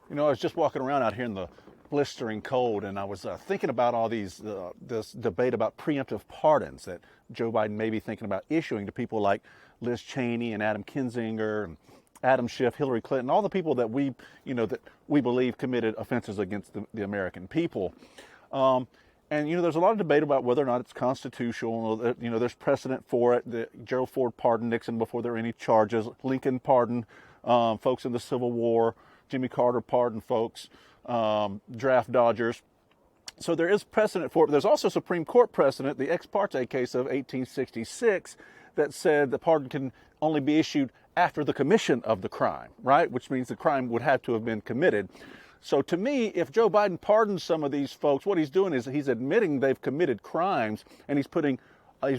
You know, I was just walking around out here in the blistering cold, and I was thinking about all this debate about preemptive pardons that Joe Biden may be thinking about issuing to people like Liz Cheney and Adam Kinzinger and Adam Schiff, Hillary Clinton, all the people that we believe committed offenses against the American people. And, there's a lot of debate about whether or not it's constitutional. There's precedent for it. Gerald Ford pardoned Nixon before there were any charges. Lincoln pardoned folks in the Civil War. Jimmy Carter pardoned folks, draft dodgers. So there is precedent for it. But there's also Supreme Court precedent, the ex parte case of 1866, that said the pardon can only be issued after the commission of the crime, right? Which means the crime would have to have been committed. So to me, if Joe Biden pardons some of these folks, what he's doing is he's admitting they've committed crimes, and he's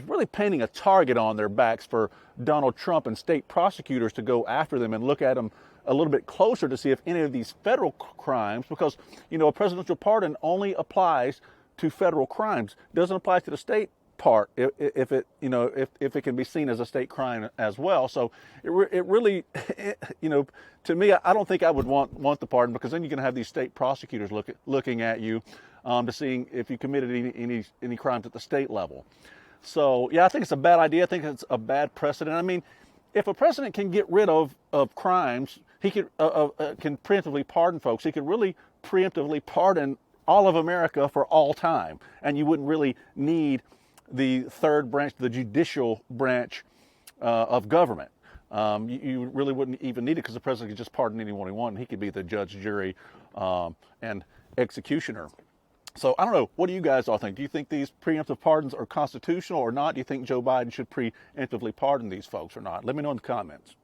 really painting a target on their backs for Donald Trump and state prosecutors to go after them and look at them a little bit closer to see if any of these federal crimes, because, a presidential pardon only applies to federal crimes, doesn't apply to the state part if it can be seen as a state crime as well. So it really, to me, I don't think I would want the pardon, because then you're going to have these state prosecutors looking at you to seeing if you committed any crimes at the state level. So yeah, I think it's a bad idea. I think it's a bad precedent. I mean, if a president can get rid of crimes, he can preemptively pardon folks. He could really preemptively pardon all of America for all time, and you wouldn't really need the third branch, the judicial branch of government. You really wouldn't even need it, because the president could just pardon anyone he wanted. He could be the judge, jury, and executioner. So I don't know. What do you guys all think? Do you think these preemptive pardons are constitutional or not? Do you think Joe Biden should preemptively pardon these folks or not? Let me know in the comments.